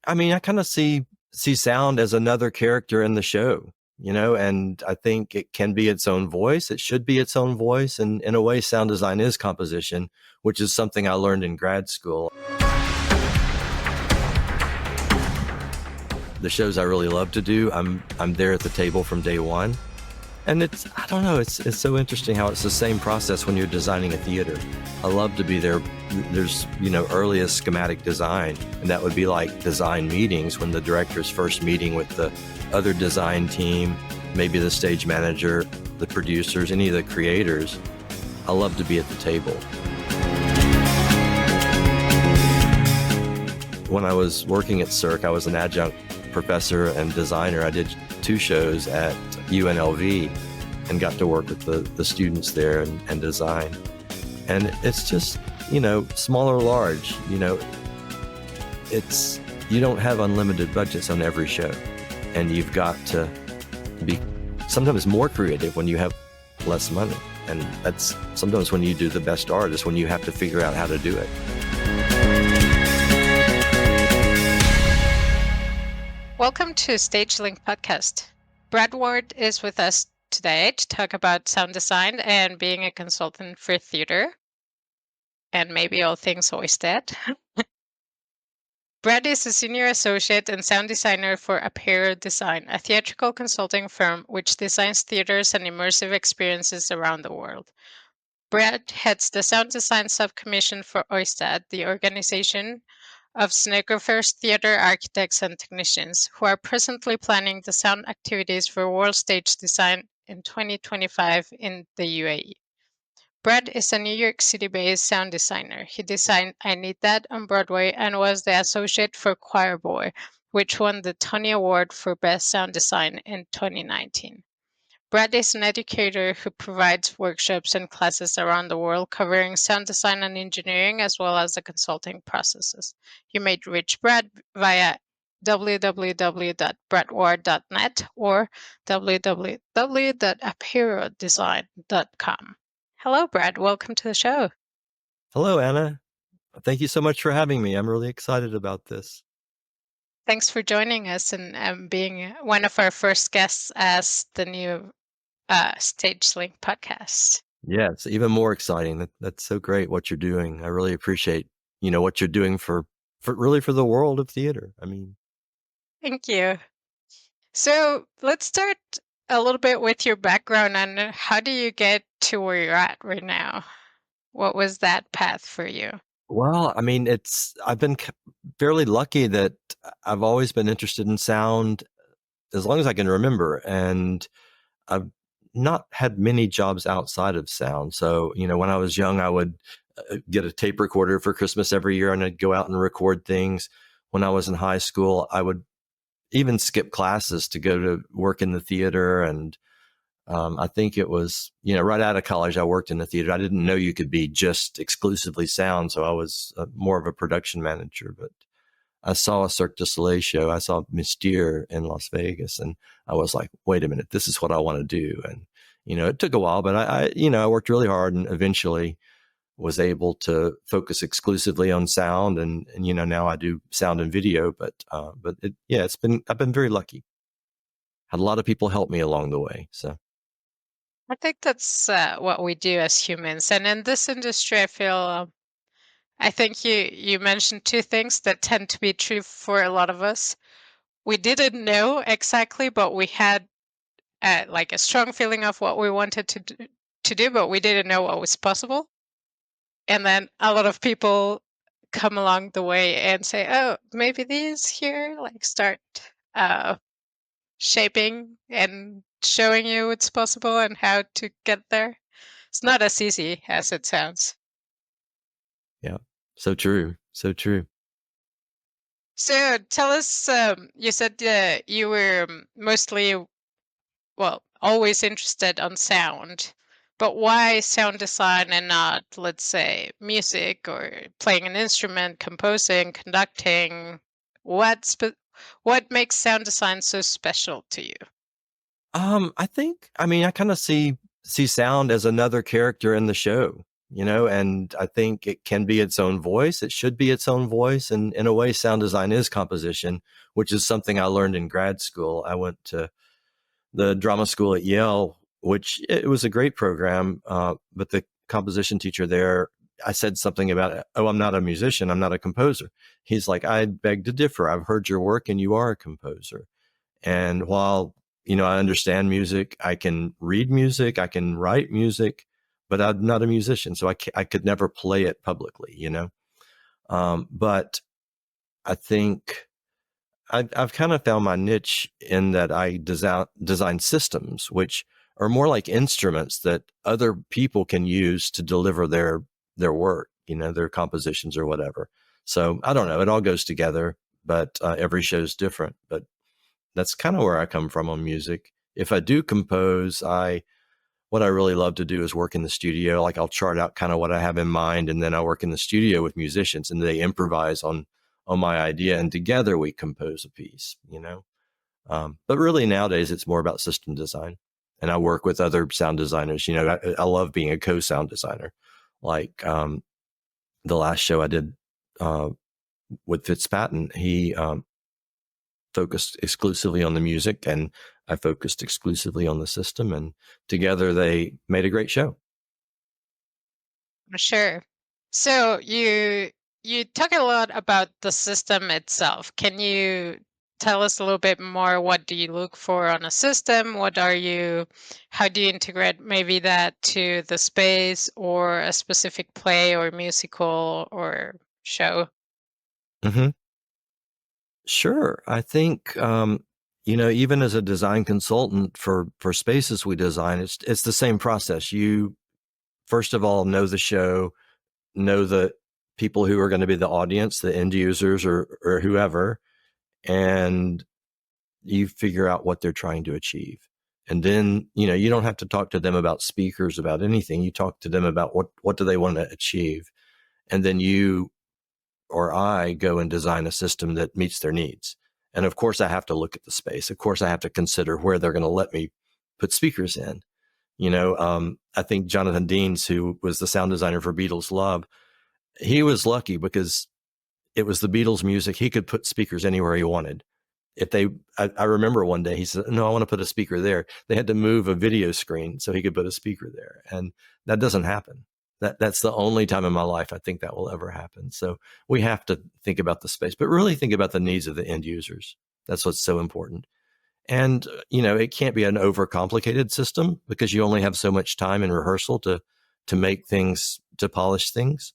I mean, I kind of see sound as another character in the show, and I think it can be its own voice. It should be its own voice. And in a way, sound design is composition, which is something I learned in grad school. The shows I really love to do, I'm there at the table from day one. And I don't know, it's so interesting how it's the same process when you're designing a theater. I love to be there. There's, earliest schematic design, and that would be like design meetings when the director's first meeting with the other design team, maybe the stage manager, the producers, any of the creators. I love to be at the table. When I was working at Cirque, I was an adjunct professor and designer. I did 2 shows at UNLV and got to work with the students there and design. And it's just, small or large, you don't have unlimited budgets on every show. And you've got to be sometimes more creative when you have less money. And that's sometimes when you do the best art is when you have to figure out how to do it. Welcome to Stagelync podcast. Brad Ward is with us today to talk about sound design and being a consultant for theater, and maybe all things Oysted. Brad is a senior associate and sound designer for Apero Design, a theatrical consulting firm which designs theaters and immersive experiences around the world. Brad heads the sound design subcommission for Oysted, the organization of scenographers, theater architects, and technicians who are presently planning the sound activities for World Stage Design in 2025 in the UAE. Brad is a New York City-based sound designer. He designed I Need That on Broadway and was the associate for Choir Boy, which won the Tony Award for Best Sound Design in 2019. Brad is an educator who provides workshops and classes around the world covering sound design and engineering, as well as the consulting processes. You may reach Brad via www.bradward.net or www.aperodesign.com. Hello, Brad. Welcome to the show. Hello, Anna. Thank you so much for having me. I'm really excited about this. Thanks for joining us and being one of our first guests as the new Stagelync podcast. Yeah, it's even more exciting. That's so great what you're doing. I really appreciate, what you're doing for the world of theater. I mean, thank you. So let's start a little bit with your background and how do you get to where you're at right now? What was that path for you? Well, I mean, I've been fairly lucky that I've always been interested in sound as long as I can remember. And I've not had many jobs outside of sound. So, when I was young, I would get a tape recorder for Christmas every year and I'd go out and record things. When I was in high school, I would even skip classes to go to work in the theater. And I think it was, right out of college, I worked in the theater. I didn't know you could be just exclusively sound. So I was more of a production manager, but I saw a Cirque du Soleil show. I saw Mystere in Las Vegas, and I was like, wait a minute, this is what I want to do. And, it took a while, but I worked really hard and eventually was able to focus exclusively on sound. And now I do sound and video, but I've been very lucky. Had a lot of people help me along the way. So I think that's what we do as humans. And in this industry, I think you mentioned 2 things that tend to be true for a lot of us. We didn't know exactly, but we had like a strong feeling of what we wanted to do, but we didn't know what was possible. And then a lot of people come along the way and say, oh, maybe these here, like start shaping and showing you what's possible and how to get there. It's not as easy as it sounds. yeah, so true. So true. So tell us, you said you were mostly, always interested on sound, but why sound design and not, let's say, music or playing an instrument, composing, conducting? What makes sound design so special to you? I kind of see sound as another character in the show. and I think it can be its own voice. It should be its own voice. And in a way, sound design is composition, which is something I learned in grad school. I went to the drama school at Yale, which it was a great program. But the composition teacher there, I said something about, oh, I'm not a musician. I'm not a composer. He's like, I beg to differ. I've heard your work and you are a composer. And while, I understand music, I can read music, I can write music, but I'm not a musician. So I could never play it publicly. But I think I've kind of found my niche in that I design systems, which are more like instruments that other people can use to deliver their work, their compositions or whatever. So I don't know. It all goes together, but every show is different. But that's kind of where I come from on music. If I do compose, what I really love to do is work in the studio. Like I'll chart out kind of what I have in mind, and then I work in the studio with musicians, and they improvise on my idea, and together we compose a piece. But really nowadays it's more about system design, and I work with other sound designers. I love being a co-sound designer. Like the last show I did with Fitzpatrick, he focused exclusively on the music, and I focused exclusively on the system, and together they made a great show. Sure. So you talk a lot about the system itself. Can you tell us a little bit more? What do you look for on a system? How do you integrate maybe that to the space or a specific play or musical or show? Mm-hmm. Sure. I think, even as a design consultant for spaces we design, it's the same process. You, first of all, know the show, know the people who are going to be the audience, the end users or whoever, and you figure out what they're trying to achieve. And then, you don't have to talk to them about speakers, about anything. You talk to them about what do they want to achieve. And then you or I go and design a system that meets their needs. And of course, I have to look at the space. Of course, I have to consider where they're going to let me put speakers in. I think Jonathan Deans, who was the sound designer for Beatles Love, he was lucky because it was the Beatles music. He could put speakers anywhere he wanted. I remember one day he said, no, I want to put a speaker there. They had to move a video screen so he could put a speaker there. And that doesn't happen. That's the only time in my life I think that will ever happen. So we have to think about the space, but really think about the needs of the end users. That's what's so important. And, it can't be an overcomplicated system because you only have so much time in rehearsal to make things, to polish things.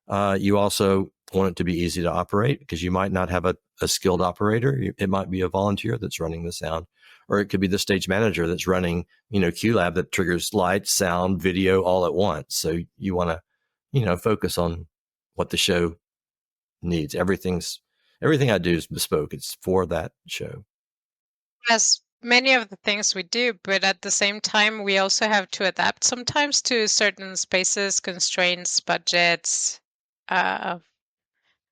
You also want it to be easy to operate because you might not have a skilled operator. It might be a volunteer that's running the sound, or it could be the stage manager that's running, QLab that triggers light, sound, video all at once. So you want to, focus on what the show needs. Everything I do is bespoke. It's for that show. Yes, many of the things we do, but at the same time, we also have to adapt sometimes to certain spaces, constraints, budgets, uh,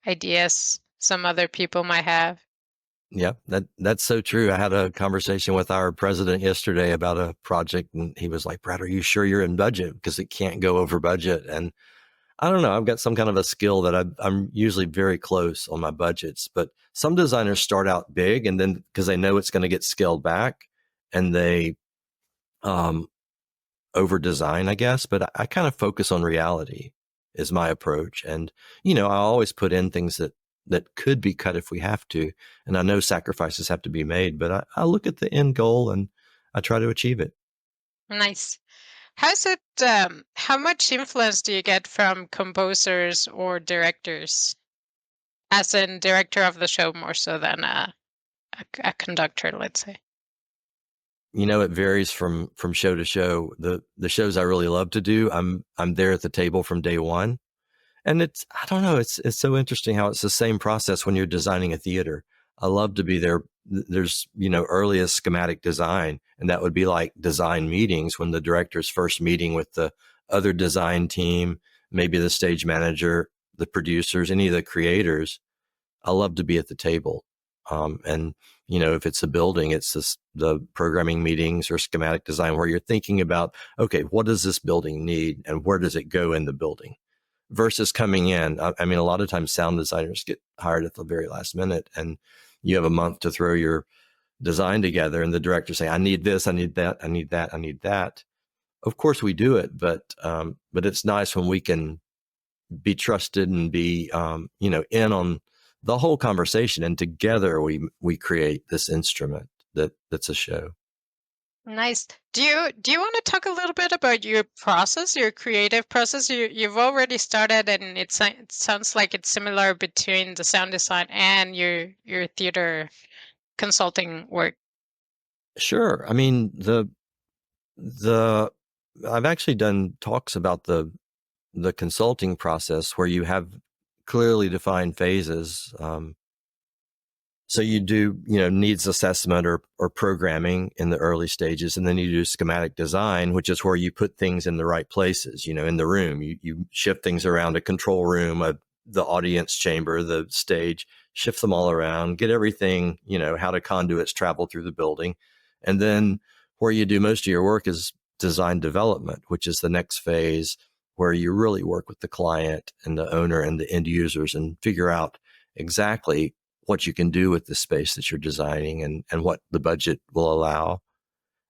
ideas some other people might have. Yeah, that's so true. I had a conversation with our president yesterday about a project, and he was like, Brad, are you sure you're in budget? Because it can't go over budget. And I don't know. I've got some kind of a skill that I'm usually very close on my budgets, but some designers start out big and then because they know it's going to get scaled back and they um, over design, I guess. But I kind of focus on reality is my approach. And, I always put in things that could be cut if we have to. And I know sacrifices have to be made, but I look at the end goal and I try to achieve it. Nice. How much influence do you get from composers or directors? As in director of the show more so than a conductor, let's say. It varies from show to show. The shows I really love to do, I'm there at the table from day one. And I don't know, it's so interesting how it's the same process when you're designing a theater. I love to be there. There's, earliest schematic design, and that would be like design meetings when the director's first meeting with the other design team, maybe the stage manager, the producers, any of the creators. I love to be at the table. And if it's a building, it's the programming meetings or schematic design where you're thinking about, okay, what does this building need and where does it go in the building? Versus coming in. I mean, a lot of times sound designers get hired at the very last minute, and you have a month to throw your design together, and the director saying, "I need this, I need that, I need that, I need that." Of course, we do it, but it's nice when we can be trusted and be in on the whole conversation, and together we create this instrument that's a show. Nice. Do you want to talk a little bit about your process, your creative process? You've already started, and it sounds like it's similar between the sound design and your theater consulting work. Sure. I mean, the I've actually done talks about the consulting process where you have clearly defined phases. So you do, needs assessment or programming in the early stages, and then you do schematic design, which is where you put things in the right places, in the room. You shift things around, a control room, the audience chamber, the stage, shift them all around, get everything, how the conduits travel through the building. And then where you do most of your work is design development, which is the next phase where you really work with the client and the owner and the end users and figure out exactly what you can do with the space that you're designing and what the budget will allow.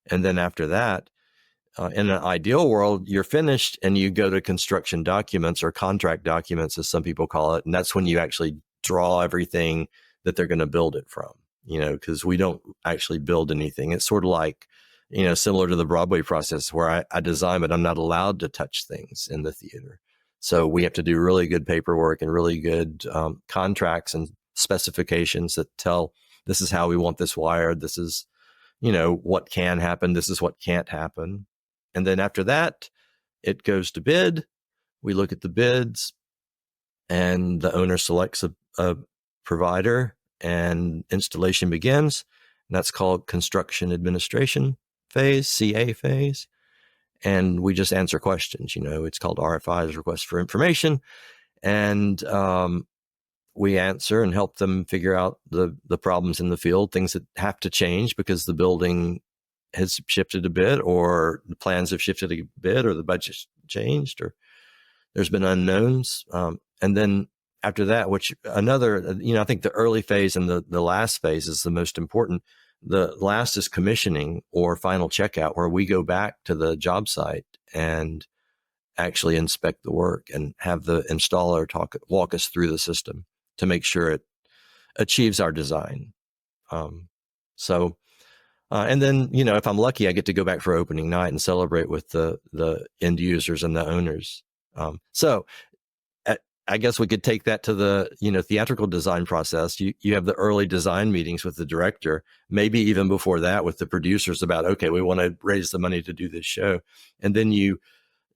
And then after that, in an ideal world, you're finished and you go to construction documents or contract documents, as some people call it. And that's when you actually draw everything that they're going to build it from, because we don't actually build anything. It's sort of like, similar to the Broadway process where I design, but I'm not allowed to touch things in the theater. So we have to do really good paperwork and really good contracts and specifications that tell this is how we want this wired. This is, what can happen. This is what can't happen. And then after that, it goes to bid. We look at the bids and the owner selects a provider and installation begins. And that's called construction administration phase, CA phase. And we just answer questions. It's called RFIs, requests for information. And we answer and help them figure out the problems in the field, things that have to change because the building has shifted a bit, or the plans have shifted a bit, or the budget's changed, or there's been unknowns. And then after that, which another, I think the early phase and the last phase is the most important. The last is commissioning or final checkout, where we go back to the job site and actually inspect the work and have the installer walk us through the system to make sure it achieves our design. So and then, if I'm lucky, I get to go back for opening night and celebrate with the end users and the owners. So I guess we could take that to the, theatrical design process. You have the early design meetings with the director, maybe even before that with the producers about, okay, we want to raise the money to do this show. And then you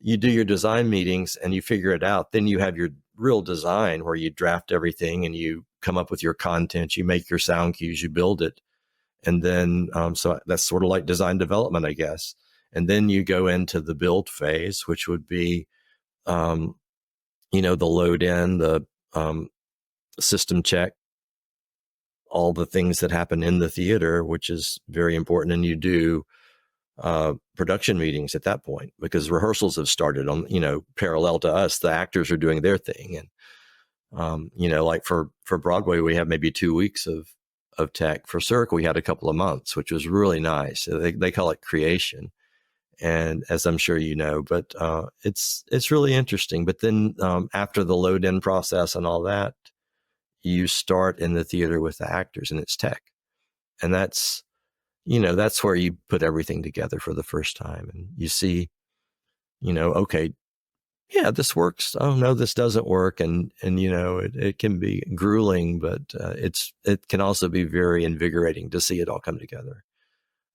do your design meetings and you figure it out. Then you have your real design where you draft everything and you come up with your content, you make your sound cues, you build it. And then, so that's sort of like design development, I guess. And then you go into the build phase, which would be, the load in, the system check, all the things that happen in the theater, which is very important. And you do production meetings at that point because rehearsals have started on, parallel to us. The actors are doing their thing. And, like for Broadway, we have maybe 2 weeks of tech. For Cirque, we had a couple of months, which was really nice. They call it creation. And as I'm sure you know, but it's really interesting. But then after the load in process and all that, you start in the theater with the actors and it's tech. And that's where you put everything together for the first time. And you see, okay, yeah, this works. Oh no, this doesn't work. And it can be grueling, but it can also be very invigorating to see it all come together.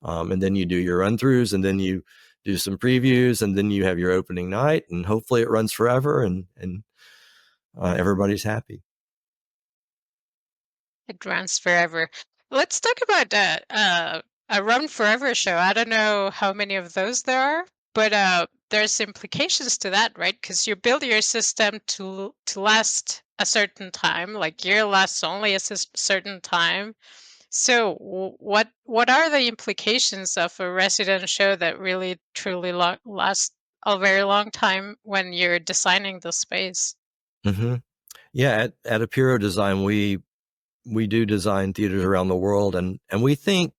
And then you do your run throughs, and then you do some previews, and then you have your opening night, and hopefully it runs forever, and everybody's happy. It runs forever. Let's talk about that. A Run Forever show. I don't know how many of those there are, but there's implications to that, right? Because you build your system to last a certain time, like your lasts only a certain time. So what are the implications of a resident show that really truly lasts a very long time when you're designing the space? Mm-hmm. Yeah, at Apiro Design, we do design theaters around the world, and we think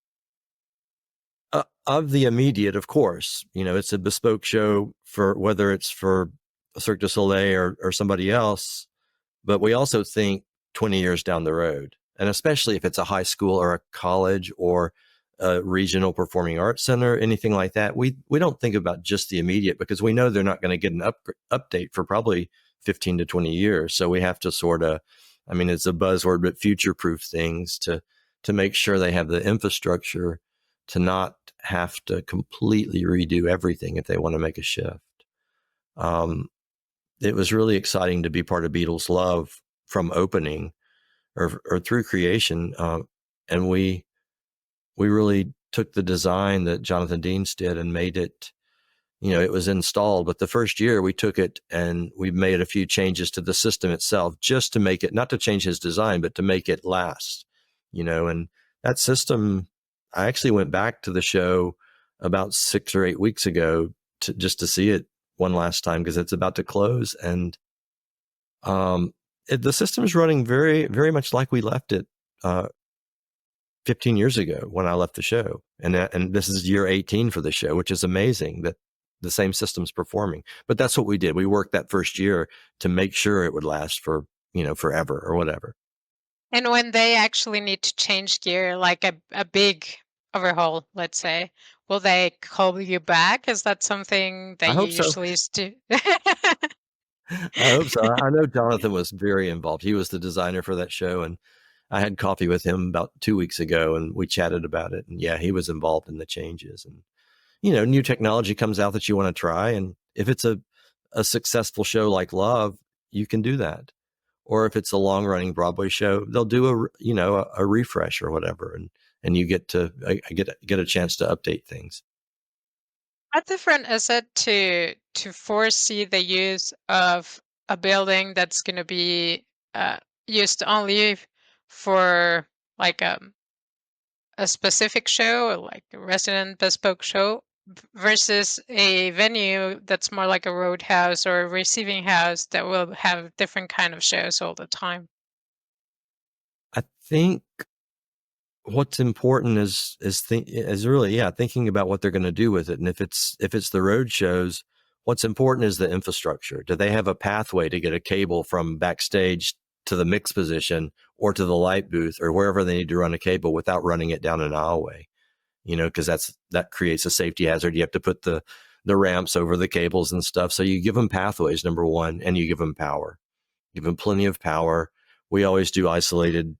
of the immediate. Of course, it's a bespoke show for whether it's for Cirque du Soleil or somebody else, but we also think 20 years down the road, and especially if it's a high school or a college or a regional performing arts center, anything like that. We don't think about just the immediate because we know they're not going to get an update for probably 15 to 20 years. So we have to sort of, I mean, it's a buzzword, but future proof things to make sure they have the infrastructure to not have to completely redo everything if they want to make a shift. Um, it was really exciting to be part of Beatles Love from opening or through creation, and we really took the design that Jonathan Deans did and made it. It was installed, but the first year we took it and we made a few changes to the system itself just to make it, not to change his design, but to make it last. And that system, I actually went back to the show about 6 or 8 weeks ago just to see it one last time because it's about to close, and the system is running very, very much like we left it 15 years ago when I left the show. And this is year 18 for the show, which is amazing that the same system's performing. But that's what we did. We worked that first year to make sure it would last for, forever or whatever. And when they actually need to change gear, like a big overhaul, let's say, will they call you back? Is that something I that you hope so. usually do? I hope so. I know Jonathan was very involved. He was the designer for that show, and I had coffee with him about 2 weeks ago, and we chatted about it. And yeah, he was involved in the changes. And new technology comes out that you want to try, and if it's a successful show like Love, you can do that. Or if it's a long running Broadway show, they'll do a refresh or whatever, and you get to get a chance to update things. How different is it to foresee the use of a building that's going to be uh, used only for like a specific show, like a resident bespoke show, versus a venue that's more like a roadhouse or a receiving house that will have different kind of shows all the time? I think what's important is really, yeah, thinking about what they're going to do with it. And if it's the road shows, what's important is the infrastructure. Do they have a pathway to get a cable from backstage to the mix position or to the light booth or wherever they need to run a cable without running it down an aisleway? Because that creates a safety hazard. You have to put the ramps over the cables and stuff. So you give them pathways, number one, and you give them power. Give them plenty of power. We always do isolated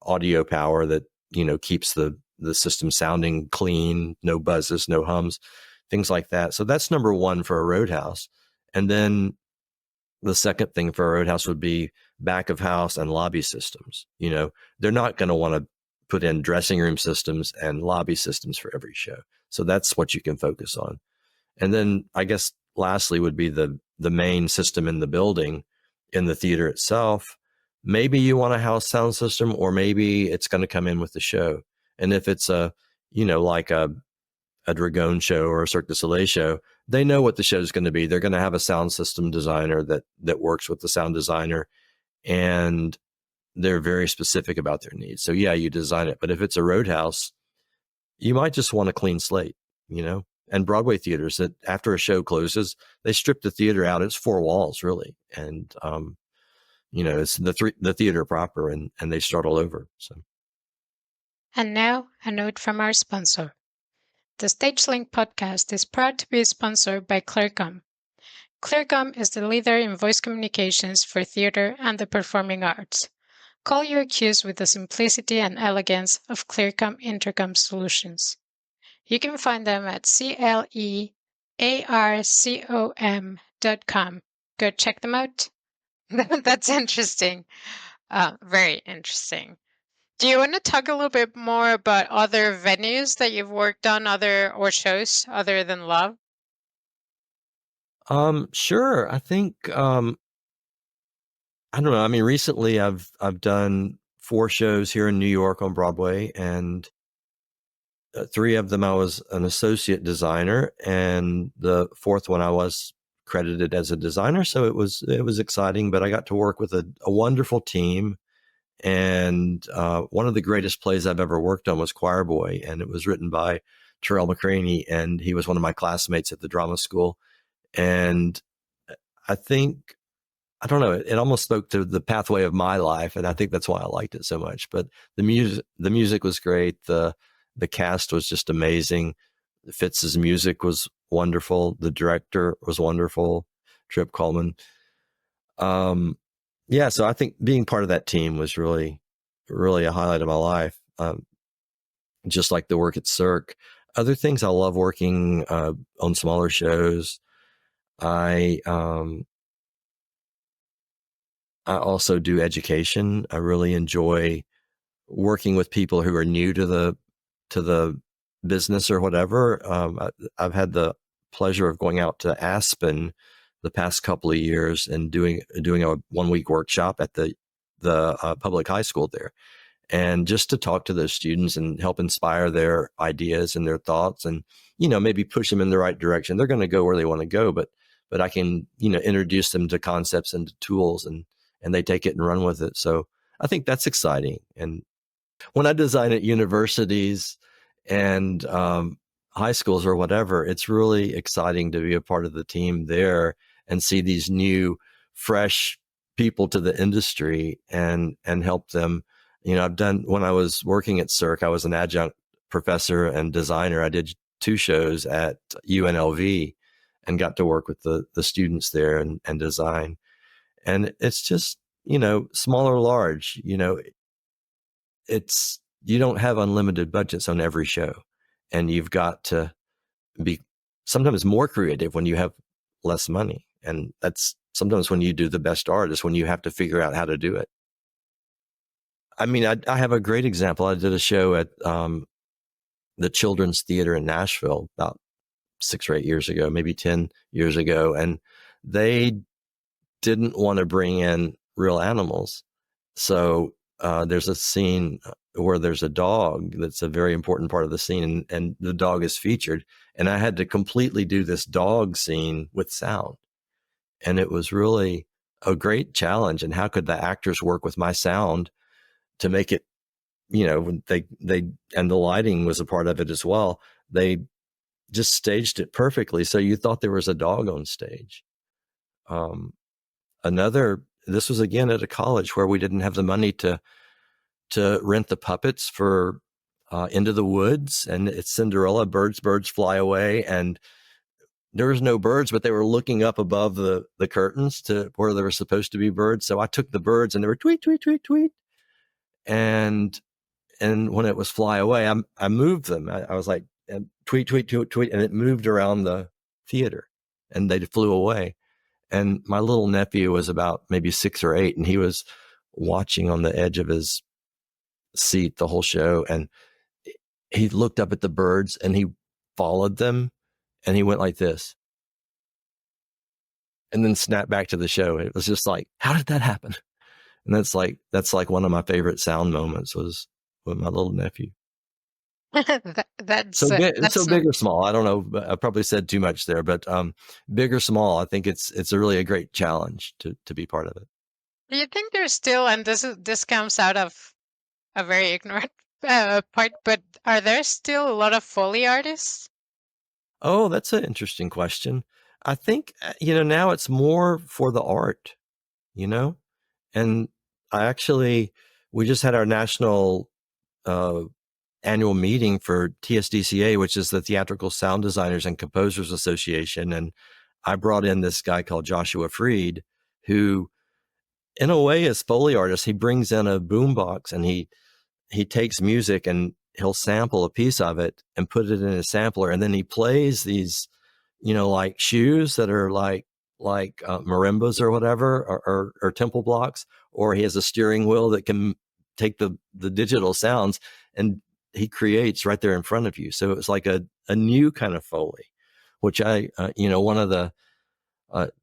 audio power that keeps the system sounding clean, no buzzes, no hums, things like that. So that's number one for a roadhouse. And then the second thing for a roadhouse would be back of house and lobby systems. They're not going to want to put in dressing room systems and lobby systems for every show. So that's what you can focus on. And then I guess lastly would be the main system in the building, in the theater itself. Maybe you want a house sound system, or maybe it's going to come in with the show. And if it's like a Dragon show or a Cirque du Soleil show, they know what the show is going to be. They're going to have a sound system designer that works with the sound designer, and they're very specific about their needs. So yeah, you design it. But if it's a roadhouse, you might just want a clean slate, And Broadway theaters, that after a show closes, they strip the theater out. It's 4 walls really, and it's the theater proper, and they start all over. So And now, a note from our sponsor. The Stagelync podcast is proud to be sponsored by Clearcom. Clearcom is the leader in voice communications for theater and the performing arts. Call your cues with the simplicity and elegance of Clearcom Intercom solutions. You can find them at clearcom.com. Go check them out. That's interesting. Very interesting. Do you want to talk a little bit more about other venues that you've worked on, other or shows other than Love? Sure. I think I don't know. I mean, recently I've done 4 shows here in New York on Broadway, and 3 of them I was an associate designer, and the fourth one I was credited as a designer. So it was exciting, but I got to work with a wonderful team. And one of the greatest plays I've ever worked on was Choir Boy, and it was written by Terrell McCraney, and he was one of my classmates at the drama school. And I think I don't know, it almost spoke to the pathway of my life, and I think that's why I liked it so much. But the music was great. The cast was just amazing. Fitz's music was wonderful. The director was wonderful, Trip Coleman. Um, yeah, so I think being part of that team was really, really a highlight of my life. Just like the work at Cirque. Other things I love working on smaller shows. I um, I also do education. I really enjoy working with people who are new to the business or whatever. I've had the pleasure of going out to Aspen the past couple of years and doing a 1 week workshop at the public high school there, and just to talk to those students and help inspire their ideas and their thoughts, and maybe push them in the right direction. They're going to go where they want to go, but I can introduce them to concepts and to tools, and they take it and run with it. So I think that's exciting. And when I design at universities and high schools or whatever, it's really exciting to be a part of the team there and see these new, fresh people to the industry and help them. I've done when I was working at Cirque, I was an adjunct professor and designer. I did 2 shows at UNLV and got to work with the students there and design. And it's just small or large, it's you don't have unlimited budgets on every show, and you've got to be sometimes more creative when you have less money, and that's sometimes when you do the best art is when you have to figure out how to do it. I mean, I have a great example. I did a show at the Children's Theater in Nashville about 6 or 8 years ago, maybe 10 years ago, and they didn't want to bring in real animals. So there's a scene where there's a dog that's a very important part of the scene, and the dog is featured. And I had to completely do this dog scene with sound. And it was really a great challenge. And how could the actors work with my sound to make it, and the lighting was a part of it as well. They just staged it perfectly. So you thought there was a dog on stage. Um, this was again at a college where we didn't have the money to rent the puppets for Into the Woods, and it's Cinderella. Birds fly away, and there was no birds, but they were looking up above the curtains to where there were supposed to be birds. So I took the birds, and they were tweet tweet tweet tweet, and when it was fly away, I moved them. I was like tweet tweet tweet tweet, and it moved around the theater, and they flew away. And my little nephew was about maybe 6 or 8, and he was watching on the edge of his seat the whole show. And he looked up at the birds and he followed them, and he went like this and then snapped back to the show. It was just like, how did that happen? And that's like one of my favorite sound moments was with my little nephew. That's So that's. big or small, I don't know. I probably said too much there, but big or small, I think it's really a great challenge to be part of it. Do you think there's still, and this comes out of a very ignorant part, but are there still a lot of Foley artists? Oh, that's an interesting question. I think now it's more for the art, you know, and I actually we just had our national uh, annual meeting for TSDCA, which is the Theatrical Sound Designers and Composers Association, and I brought in this guy called Joshua Freed, who, in a way, is Foley artist. He brings in a boombox and he takes music and he'll sample a piece of it and put it in a sampler, and then he plays these, like shoes that are like marimbas or whatever, or temple blocks, or he has a steering wheel that can take the digital sounds, and he creates right there in front of you. So it's like a new kind of Foley, which one of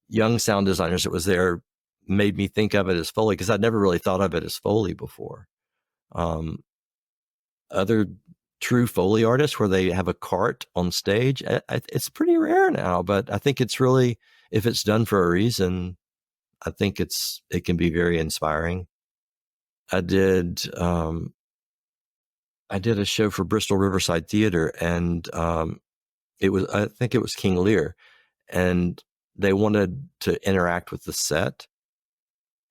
young sound designers that was there made me think of it as Foley because I'd never really thought of it as Foley before. Um, Other true Foley artists where they have a cart on stage, it's pretty rare now, but I think it's really, if it's done for a reason, I think it can be very inspiring. I did I did a show for Bristol Riverside Theater, and it was, I think it was King Lear, and they wanted to interact with the set,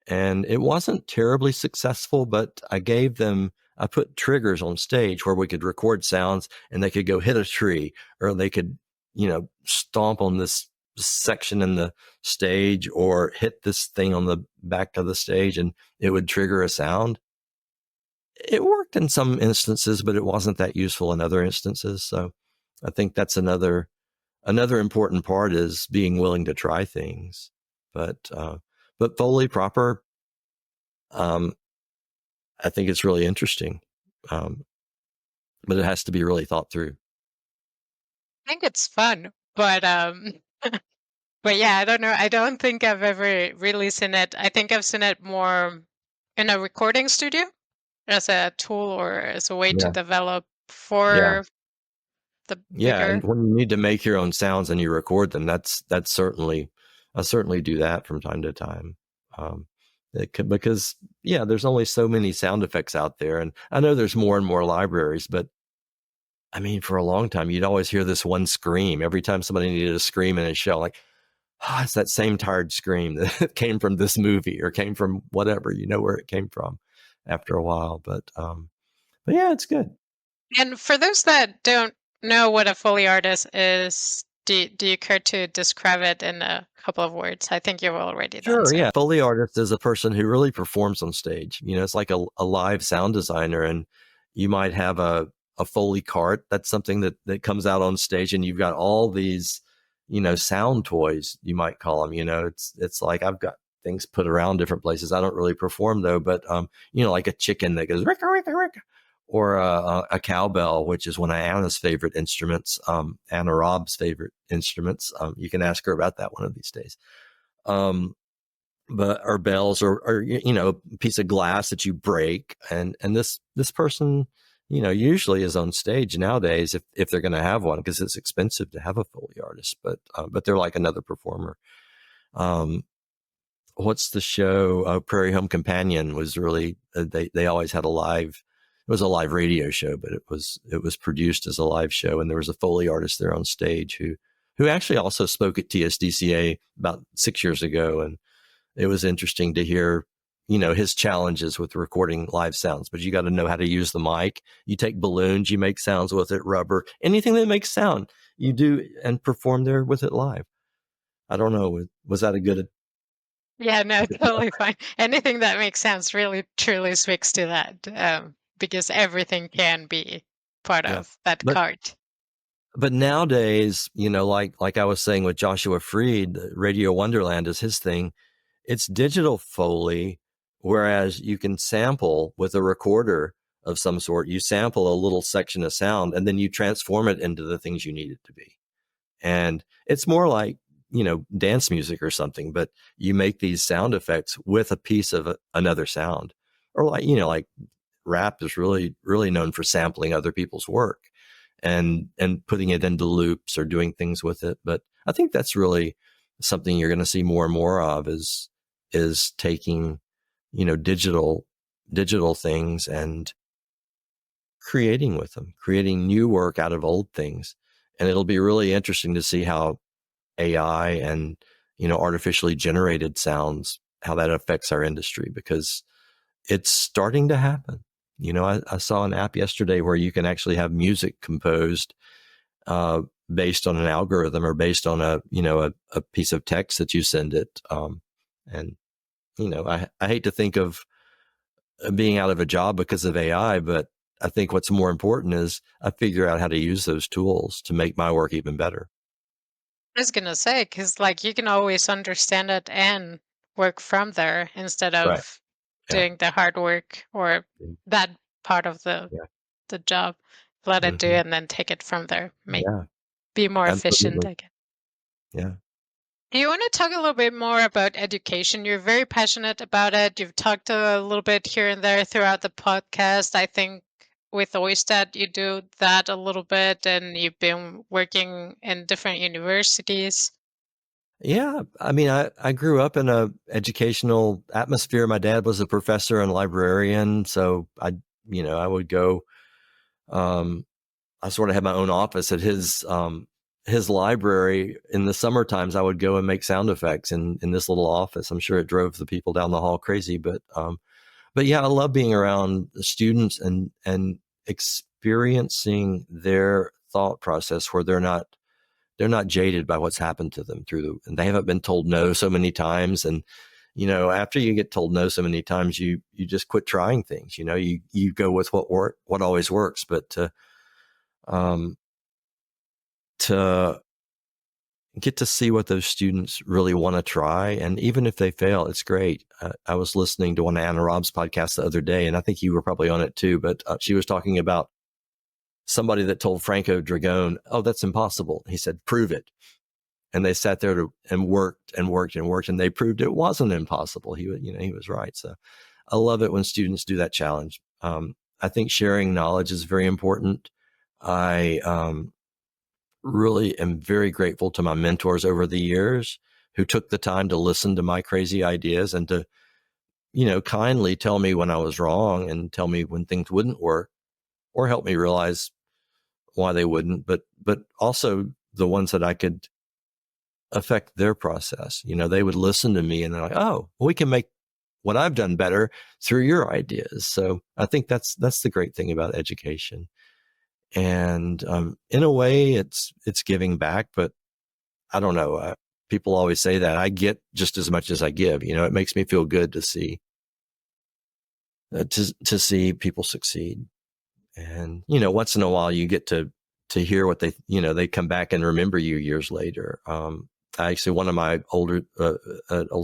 and it wasn't terribly successful, but I put triggers on stage where we could record sounds and they could go hit a tree, or they could, stomp on this section in the stage or hit this thing on the back of the stage and it would trigger a sound. It worked in some instances, but it wasn't that useful in other instances. So I think that's another important part is being willing to try things. But Foley proper, um, I think it's really interesting. Um, but it has to be really thought through. I think it's fun, but but yeah, I don't know. I don't think I've ever really seen it. I think I've seen it more in a recording studio as a tool or as a way to Yeah. develop Yeah. for the Yeah. And bigger. when you need to make your own sounds and you record them, that's certainly, I certainly do that from time to time. Um, because yeah, there's only so many sound effects out there. And I know there's more and more libraries, but I mean, for a long time, you'd always hear this one scream every time somebody needed a scream in a show, like, it's that same tired scream that came from this movie or came from whatever, where it came from after a while. But yeah, it's good. And for those that don't know what a Foley artist is, do you care to describe it in a couple of words? I think you've already done Sure, so. yeah. Foley artist is a person who really performs on stage. It's like a live sound designer, and you might have a Foley cart. That's something that comes out on stage, and you've got all these, sound toys. You might call them. It's like I've got things put around different places. I don't really perform though, but like a chicken that goes ricka ricka ricka, or a cowbell, which is one of Anna's favorite instruments. Anna Rob's favorite instruments. You can ask her about that one of these days. Um, but or bells or a piece of glass that you break, and this person usually is on stage nowadays if they're going to have one, because it's expensive to have a Foley artist, but they're like another performer. um what's the show, Prairie Home Companion was really, they always had a live, it was a live radio show, but it was produced as a live show, and there was a Foley artist there on stage who actually also spoke at TSDCA about 6 years ago, and it was interesting to hear, his challenges with recording live sounds. But you got to know how to use the mic. You take balloons, you make sounds with it, rubber, anything that makes sound, you do and perform there with it live. I don't know. Was that a good? Yeah, no, totally fine. Anything that makes sense really truly speaks to that, because everything can be part Yeah. of that But cart. but nowadays, like I was saying with Joshua Freed, Radio Wonderland is his thing. It's digital Foley, whereas you can sample with a recorder of some sort. You sample a little section of sound and then you transform it into the things you need it to be. And it's more like, dance music or something, but you make these sound effects with a piece of another sound. Or like rap is really, really known for sampling other people's work and putting it into loops or doing things with it. But I think that's really something you're going to see more and more of is taking, digital things and creating with them, creating new work out of old things. And it'll be really interesting to see how AI and, artificially generated sounds, how that affects our industry, because it's starting to happen. I saw an app yesterday where you can actually have music composed uh, based on an algorithm or based on a piece of text that you send it. And I hate to think of being out of a job because of AI, but I think what's more important is I figure out how to use those tools to make my work even better. I was gonna say, because like you can always understand it and work from there instead Right. of Yeah. doing the hard work or that part of Yeah. the job. Let it do Hmm. and then take it from there. Make Yeah. be more efficient, Absolutely. I guess. Yeah. Do you want to talk a little bit more about education? You're very passionate about it. You've talked a little bit here and there throughout the podcast. I think with Oystat, you do that a little bit, and you've been working in different universities. Yeah, I mean, I grew up in a educational atmosphere. My dad was a professor and librarian, so I would go. Um, I sort of had my own office at his library. In the summer times, I would go and make sound effects in this little office. I'm sure it drove the people down the hall crazy, but yeah, I love being around the students and experiencing their thought process where they're not jaded by what's happened to them and they haven't been told no so many times. And after you get told no so many times, you just quit trying things. You go with what always works. But um, to get to see what those students really want to try, and even if they fail, it's great. I was listening to one of Anna Rob's podcasts the other day, and I think you were probably on it too. But she was talking about somebody that told Franco Dragone, "Oh, that's impossible." He said, "Prove it." And they sat there and worked and worked and worked, and they proved it wasn't impossible. He was right. So I love it when students do that challenge. I think sharing knowledge is very important. I really am very grateful to my mentors over the years who took the time to listen to my crazy ideas and to, kindly tell me when I was wrong and tell me when things wouldn't work or help me realize why they wouldn't, but also the ones that I could affect their process. They would listen to me and they're like, "Oh, we can make what I've done better through your ideas." So I think that's the great thing about education. And in a way, it's giving back, but I don't know. People always say that I get just as much as I give. It makes me feel good to see people succeed. And once in a while, you get to hear what they come back and remember you years later. Actually, one of my old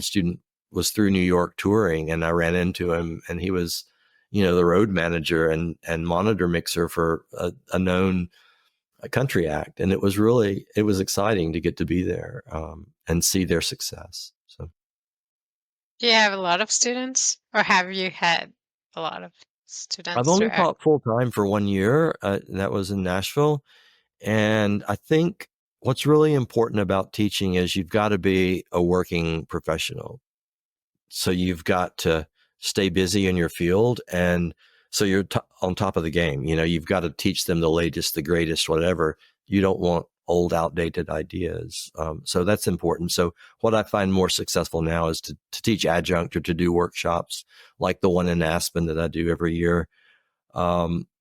student was through New York touring, and I ran into him, and he was, the road manager and monitor mixer for a known country act, and it was exciting to get to be there and see their success. So Do you have a lot of students, or have you had a lot of I've students only throughout? taught full time for 1 year. And that was in Nashville, and I think what's really important about teaching is you've got to be a working professional. So you've got to stay busy in your field, and so you're on top of the game. You've got to teach them the latest, the greatest, whatever. You don't want old, outdated ideas. So that's important. So what I find more successful now is to teach adjunct or to do workshops like the one in Aspen that I do every year,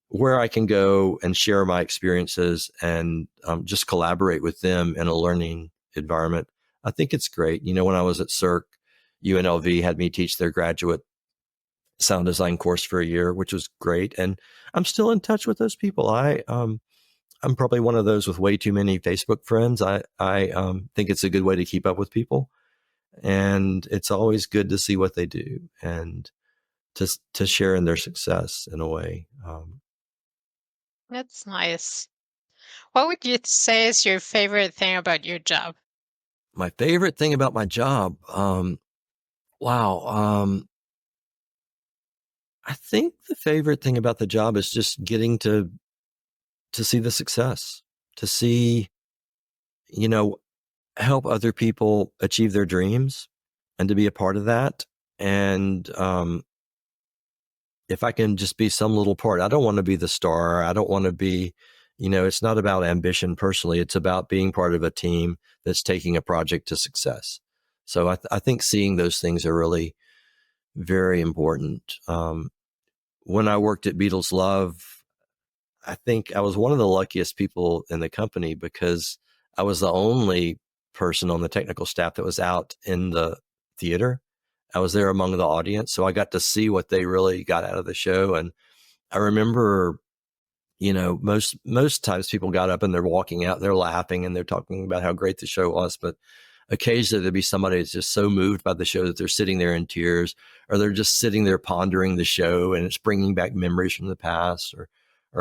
where I can go and share my experiences and just collaborate with them in a learning environment. I think it's great. When I was at CERC, UNLV had me teach their graduate sound design course for a year, which was great. And I'm still in touch with those people. I'm probably one of those with way too many Facebook friends. I think it's a good way to keep up with people, and it's always good to see what they do and to share in their success in a way. That's nice. What would you say is your favorite thing about your job? My favorite thing about my job, wow. I think the favorite thing about the job is just getting to see the success, to see, you know, help other people achieve their dreams and to be a part of that. And if I can just be some little part, I don't want to be the star. I don't want to be, it's not about ambition personally. It's about being part of a team that's taking a project to success. So I think seeing those things are really very important. When I worked at Beatles Love, I think I was one of the luckiest people in the company because I was the only person on the technical staff that was out in the theater. I was there among the audience, so I got to see what they really got out of the show. And I remember, most times people got up and they're walking out, they're laughing and they're talking about how great the show was. But occasionally there'd be somebody that's just so moved by the show that they're sitting there in tears, or they're just sitting there pondering the show and it's bringing back memories from the past or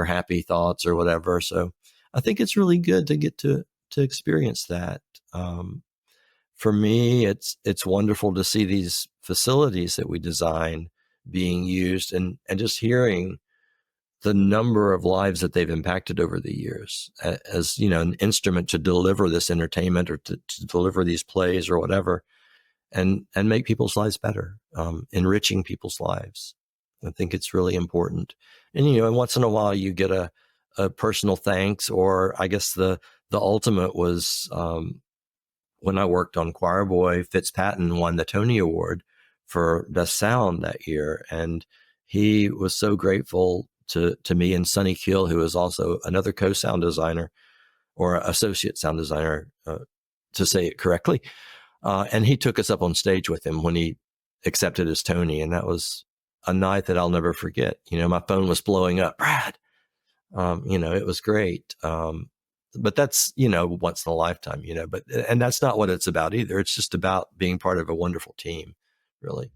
happy thoughts or whatever. So I think it's really good to get to experience that. Um, for me, it's wonderful to see these facilities that we design being used, and just hearing the number of lives that they've impacted over the years as, an instrument to deliver this entertainment, or to deliver these plays or whatever, and make people's lives better, enriching people's lives. I think it's really important. And, and once in a while you get a personal thanks, or I guess the ultimate was, when I worked on Choir Boy, Fitzpatrick won the Tony Award for Best Sound that year. And he was so grateful to me and Sonny Keel, who is also another co-sound designer, or associate sound designer, to say it correctly. And he took us up on stage with him when he accepted his Tony. And that was a night that I'll never forget. My phone was blowing up. Brad, it was great. But that's, once in a lifetime, and that's not what it's about either. It's just about being part of a wonderful team, really.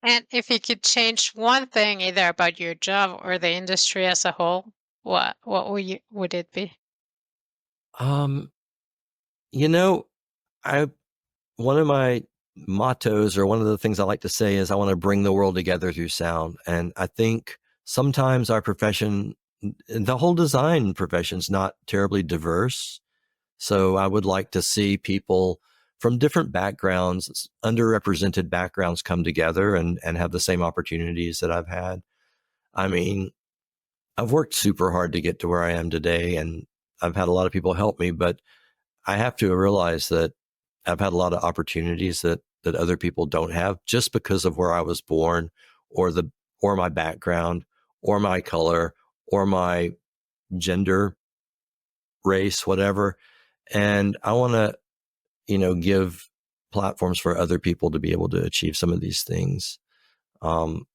And if you could change one thing either about your job or the industry as a whole, what would it be? Um, you know, I one of my mottos, or one of the things I like to say, is I want to bring the world together through sound. And I think sometimes our profession, the whole design profession, is not terribly diverse. So I would like to see people from different backgrounds, underrepresented backgrounds, come together and have the same opportunities that I've had. I mean, I've worked super hard to get to where I am today, and I've had a lot of people help me, but I have to realize that I've had a lot of opportunities that other people don't have, just because of where I was born, or or my background, or my color, or my gender, race, whatever. And I want to, give platforms for other people to be able to achieve some of these things. Um,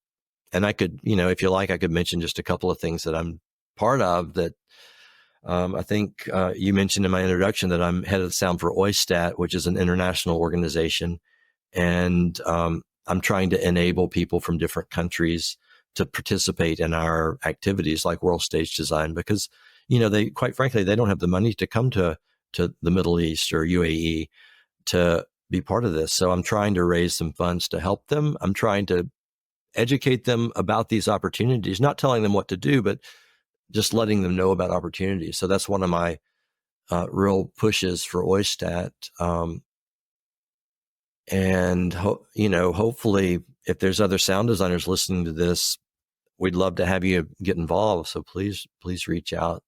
and I could, if you like, I could mention just a couple of things that I'm part of that. I think you mentioned in my introduction that I'm head of sound for OISTAT, which is an international organization. And I'm trying to enable people from different countries to participate in our activities like World Stage Design, because, they, quite frankly, they don't have the money to come to the Middle East or UAE to be part of this. So I'm trying to raise some funds to help them. I'm trying to educate them about these opportunities, not telling them what to do, but just letting them know about opportunities. So that's one of my real pushes for OISTAT. And hopefully, if there's other sound designers listening to this, we'd love to have you get involved. So please reach out.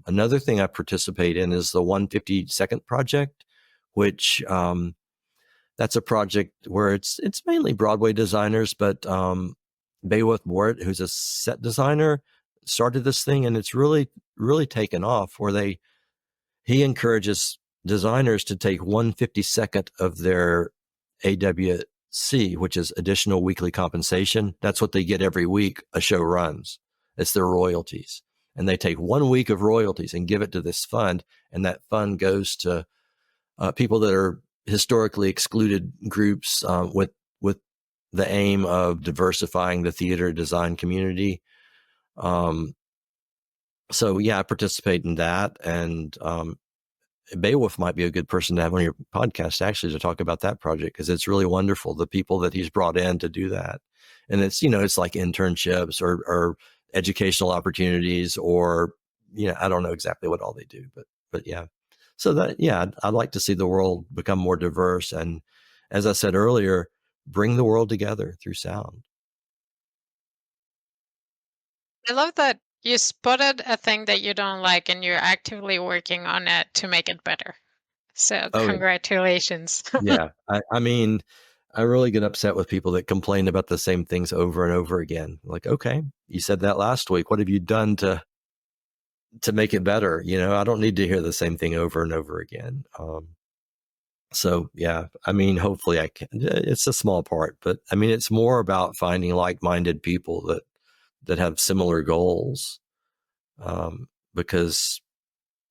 Another thing I participate in is the 152nd project, which that's a project where it's mainly Broadway designers, but Bayworth Wart, who's a set designer, started this thing, and it's really, really taken off, where he encourages designers to take 1/52nd of their AWC, which is additional weekly compensation. That's what they get every week a show runs. It's their royalties. And they take 1 week of royalties and give it to this fund. And that fund goes to people that are historically excluded groups, with the aim of diversifying the theater design community. So yeah, I participate in that. And Beowulf might be a good person to have on your podcast, actually, to talk about that project, because it's really wonderful, the people that he's brought in to do that. And it's, it's like internships, or educational opportunities, or, I don't know exactly what all they do, but yeah. So that, yeah, I'd like to see the world become more diverse. And as I said earlier, bring the world together through sound. I love that you spotted a thing that you don't like and you're actively working on it to make it better. So, Oh, congratulations. yeah. I mean, I really get upset with people that complain about the same things over and over again. Like, okay, you said that last week. What have you done to make it better? I don't need to hear the same thing over and over again. So yeah, I mean, hopefully I can. It's a small part, but I mean, it's more about finding like-minded people that have similar goals. Because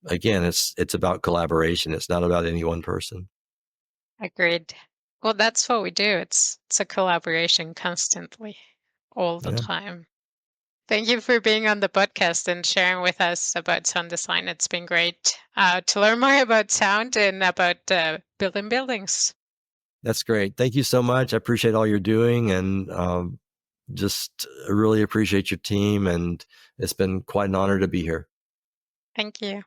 again, it's about collaboration. It's not about any one person. Agreed. Well, that's what we do. It's a collaboration constantly, all the Yeah. time. Thank you for being on the podcast and sharing with us about sound design. It's been great to learn more about sound and about building buildings. That's great. Thank you so much. I appreciate all you're doing, and just really appreciate your team. And it's been quite an honor to be here. Thank you.